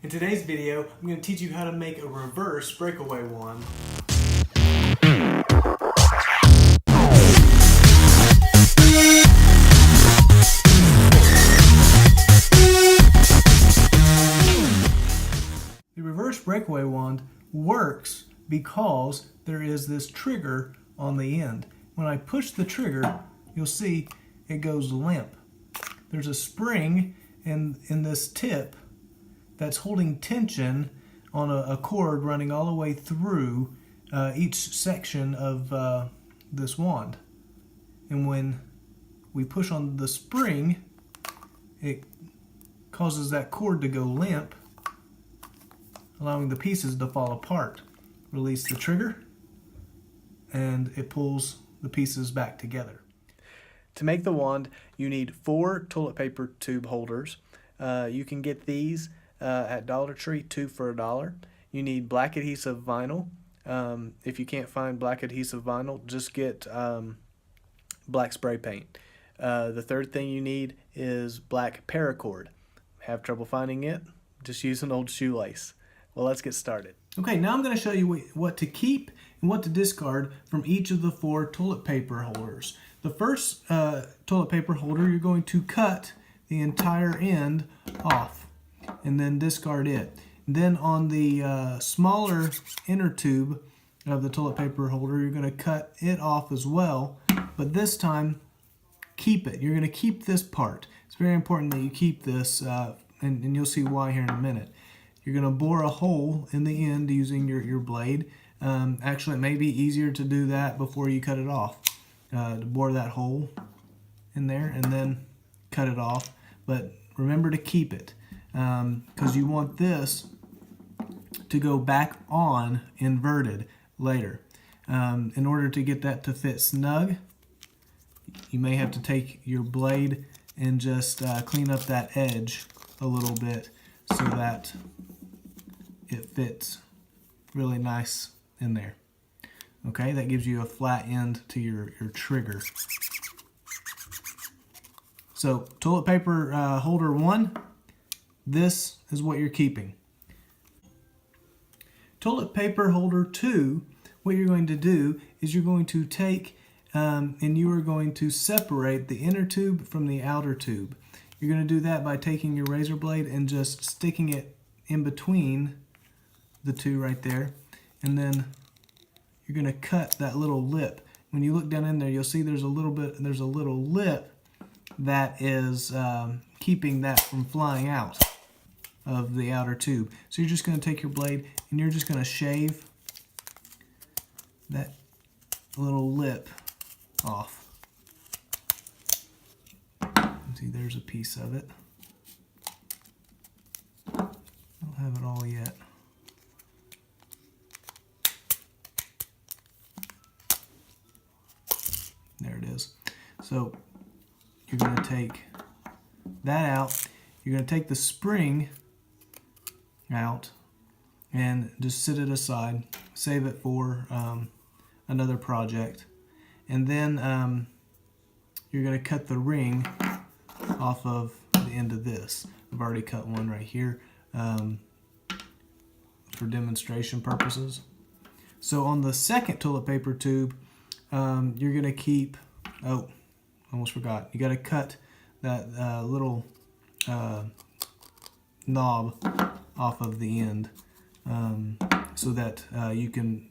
In today's video, I'm going to teach you how to make a reverse breakaway wand. The reverse breakaway wand works because there is this trigger on the end. When I push the trigger, you'll see it goes limp. There's a spring in this tip that's holding tension on a cord running all the way through each section of this wand. And when we push on the spring, it causes that cord to go limp, allowing the pieces to fall apart. Release the trigger, and it pulls the pieces back together. To make the wand, you need 4 toilet paper tube holders. You can get these at Dollar Tree, 2 for $1. You need black adhesive vinyl. If you can't find black adhesive vinyl, just get black spray paint. The third thing you need is black paracord. Have trouble finding it? Just use an old shoelace. Well, let's get started. Okay, now I'm going to show you what to keep and what to discard from each of the 4 toilet paper holders. The first toilet paper holder, you're going to cut the entire end off and then discard it. Then on the smaller inner tube of the toilet paper holder, you're going to cut it off as well, but this time keep it. You're going to keep this part. It's very important that you keep this, and you'll see why here in a minute. You're going to bore a hole in the end using your blade. Actually, it may be easier to do that before you cut it off. To bore that hole in there and then cut it off. But remember to keep it, because you want this to go back on inverted later. In order to get that to fit snug, you may have to take your blade and just clean up that edge a little bit so that it fits really nice in there. Okay, that gives you a flat end to your trigger. So toilet paper holder 1, this is what you're keeping. Toilet paper holder 2, what you're going to do is you're going to take and you are going to separate the inner tube from the outer tube. You're going to do that by taking your razor blade and just sticking it in between the two right there, and then you're going to cut that little lip. When you look down in there, you'll see there's a little lip that is keeping that from flying out of the outer tube. So you're just going to take your blade and you're just going to shave that little lip off. See, there's a piece of it. I don't have it all yet. There it is. So you're going to take that out. You're going to take the spring out and just sit it aside. Save it for another project. And then you're going to cut the ring off of the end of this. I've already cut one right here for demonstration purposes. So on the second toilet paper tube, you're going to keep, oh, almost forgot, you got to cut that little knob off of the end so that you can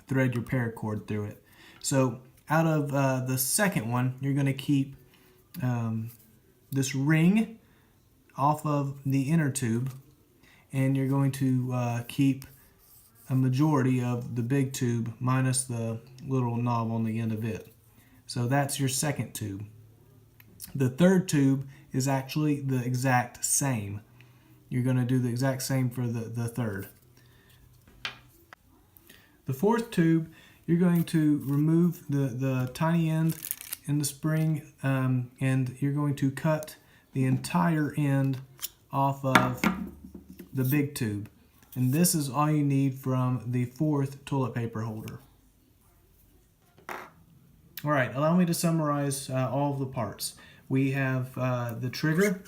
thread your paracord through it. So out of the second one, you're going to keep this ring off of the inner tube, and you're going to keep a majority of the big tube minus the little knob on the end of it. So that's your second tube. The third tube is actually the exact same. You're going to do the exact same for the third. The fourth tube, you're going to remove the tiny end in the spring, and you're going to cut the entire end off of the big tube. And this is all you need from the 4th toilet paper holder. All right, allow me to summarize all of the parts. We have the trigger,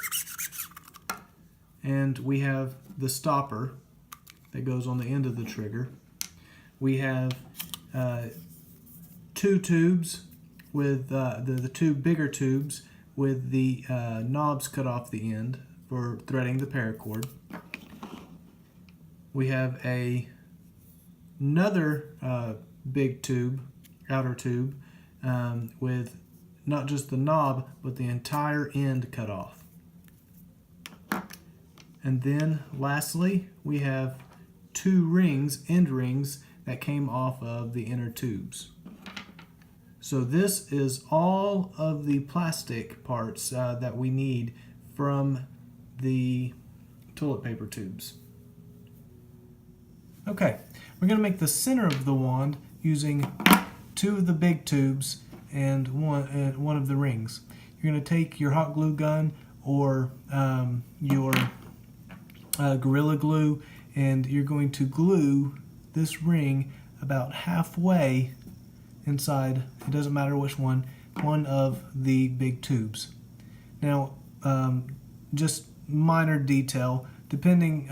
and we have the stopper that goes on the end of the trigger. We have 2 tubes with the 2 bigger tubes with the knobs cut off the end for threading the paracord. We have another big tube, outer tube, with not just the knob but the entire end cut off. And then lastly, we have 2 rings, end rings, that came off of the inner tubes. So this is all of the plastic parts that we need from the toilet paper tubes. Okay, we're going to make the center of the wand using 2 of the big tubes and one of the rings. You're going to take your hot glue gun or your Gorilla Glue, and you're going to glue this ring about halfway inside, it doesn't matter which one of the big tubes. Now, just minor detail, depending,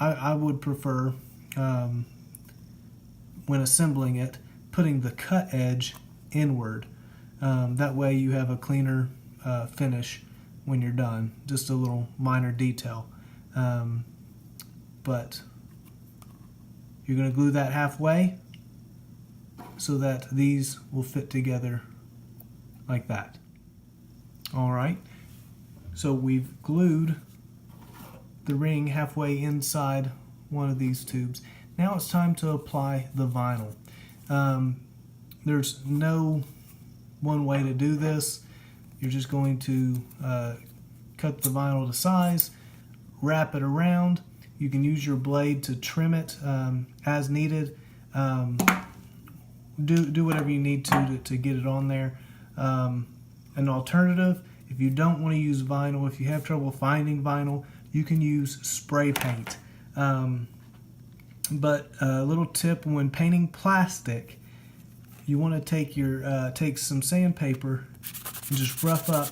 I would prefer, when assembling it, putting the cut edge inward. That way you have a cleaner finish when you're done. Just a little minor detail. But you're going to glue that halfway so that these will fit together like that. Alright, so we've glued the ring halfway inside one of these tubes. Now it's time to apply the vinyl. There's no one way to do this. You're just going to cut the vinyl to size, wrap it around. You can use your blade to trim it as needed. Do whatever you need to get it on there. An alternative, if you don't want to use vinyl, if you have trouble finding vinyl, you can use spray paint. But a little tip: when painting plastic, you want to take some sandpaper and just rough up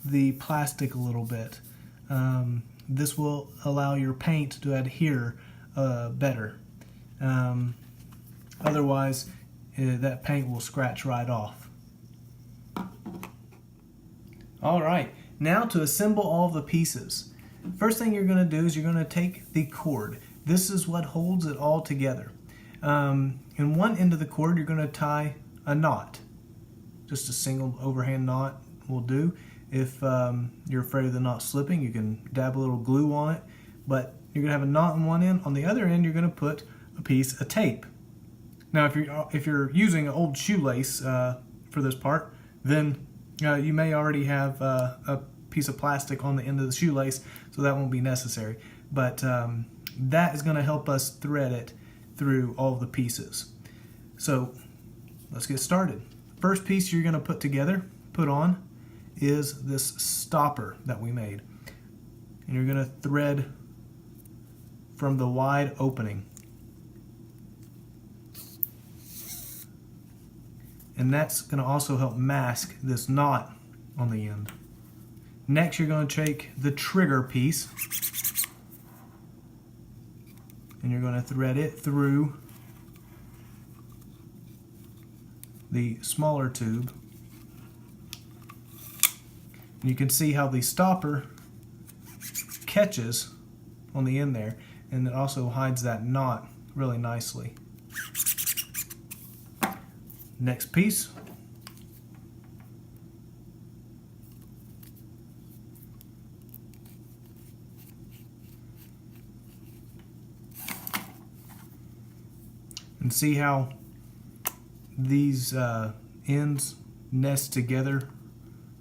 the plastic a little bit. This will allow your paint to adhere better. Otherwise, that paint will scratch right off. Alright, now to assemble all the pieces. First thing you're going to do is you're going to take the cord. This is what holds it all together. In one end of the cord, you're going to tie a knot. Just a single overhand knot will do. If you're afraid of the knot slipping, you can dab a little glue on it. But you're going to have a knot on one end. On the other end, you're going to put a piece of tape. Now, if you're using an old shoelace for this part, then you may already have a piece of plastic on the end of the shoelace, so that won't be necessary. But that is going to help us thread it through all the pieces. So let's get started. First piece you're going to put on, is this stopper that we made. And you're going to thread from the wide opening. And that's going to also help mask this knot on the end. Next, you're going to take the trigger piece and you're going to thread it through the smaller tube. And you can see how the stopper catches on the end there, and it also hides that knot really nicely. Next piece. And see how these ends nest together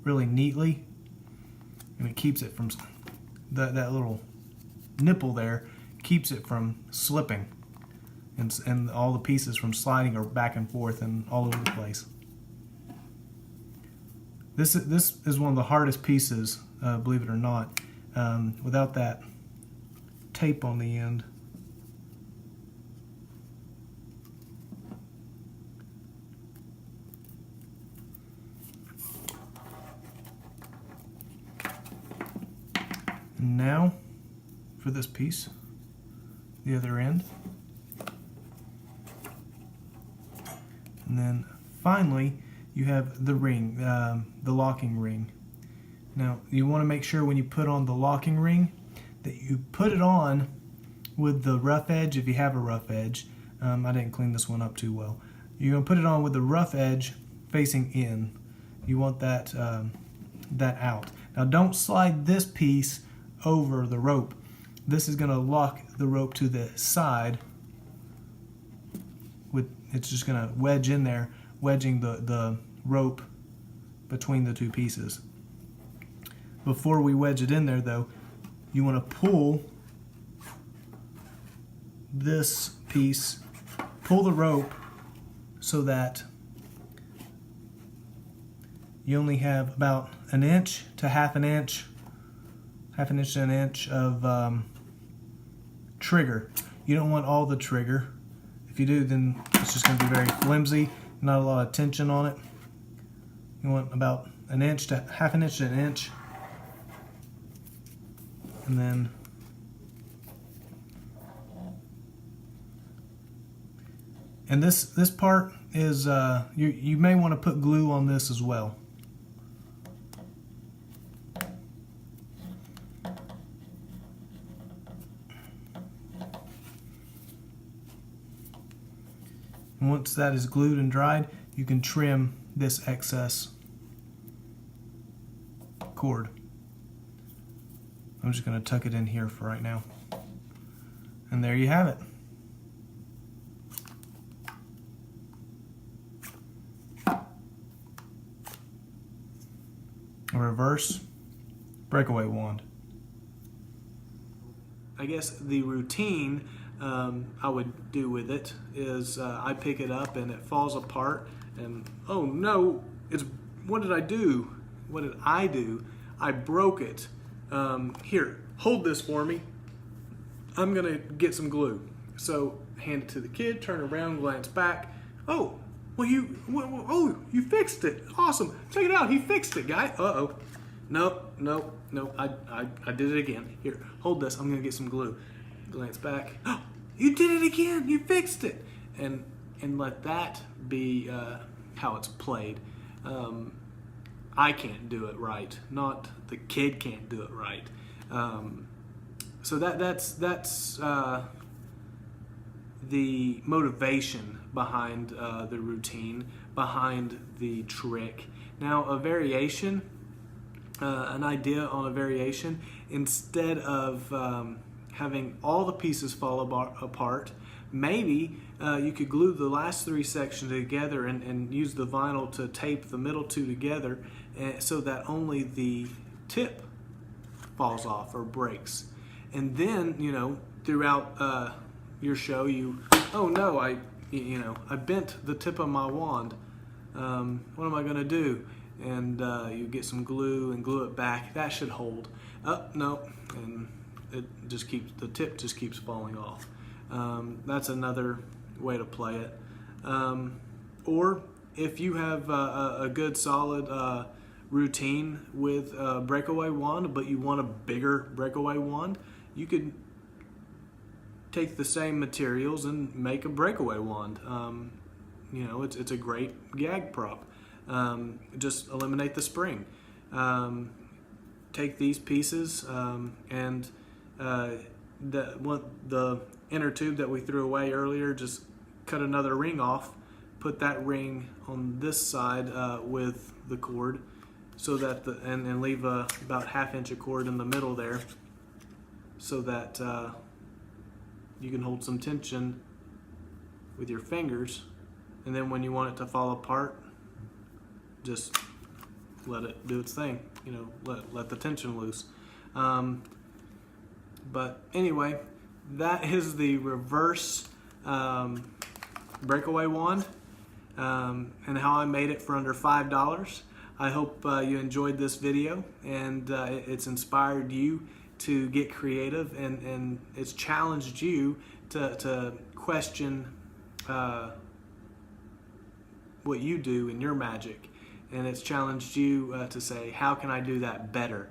really neatly, and it keeps it from that little nipple there keeps it from slipping, and all the pieces from sliding or back and forth and all over the place. This is one of the hardest pieces, believe it or not. Without that tape on the end, And now for this piece, the other end. And then finally, you have the ring, the locking ring. Now, you want to make sure when you put on the locking ring that you put it on with the rough edge, if you have a rough edge. I didn't clean this one up too well. You're going to put it on with the rough edge facing in. You want that, that out. Now, don't slide this piece over the rope. This is going to lock the rope to the side. It's just going to wedge in there, wedging the rope between the two pieces. Before we wedge it in there though, you want to pull this piece, pull the rope so that you only have about an inch to half an inch to an inch of trigger. You don't want all the trigger. If you do, then it's just going to be very flimsy, not a lot of tension on it. You want about an inch to half an inch to an inch. And then this part is you may want to put glue on this as well. And once that is glued and dried, you can trim this excess cord. I'm just going to tuck it in here for right now. And there you have it. A reverse breakaway wand. I guess the routine I would do with it is I pick it up and it falls apart and oh no, what did I do? What did I do? I broke it. Here, hold this for me. I'm gonna get some glue. So hand it to the kid, turn around, glance back. Oh, well you fixed it. Awesome. Check it out. He fixed it, guy. Uh-oh. Nope. I did it again. Here, hold this. I'm gonna get some glue. Glance back. Oh, you did it again. You fixed it. And let that be how it's played. I can't do it right. Not the kid can't do it right. So that's the motivation behind the routine, behind the trick. Now a variation, an idea on a variation, instead of having all the pieces fall apart, maybe you could glue the last three sections together and use the vinyl to tape the middle two together so that only the tip falls off or breaks. And then, you know, throughout your show, oh no, I bent the tip of my wand. What am I going to do? And you get some glue and glue it back. That should hold. No, and the tip just keeps falling off. That's another way to play it. Or if you have a good solid routine with a breakaway wand, but you want a bigger breakaway wand, you could take the same materials and make a breakaway wand. You know, it's a great gag prop. Just eliminate the spring. Take these pieces and the inner tube that we threw away earlier, just cut another ring off, put that ring on this side with the cord, so that and leave about ½ inch of cord in the middle there, so that you can hold some tension with your fingers, and then when you want it to fall apart, just let it do its thing. You know, let the tension loose. But anyway, that is the reverse breakaway wand, and how I made it for under $5. I hope you enjoyed this video and it's inspired you to get creative, and it's challenged you to question what you do in your magic, and it's challenged you to say, how can I do that better?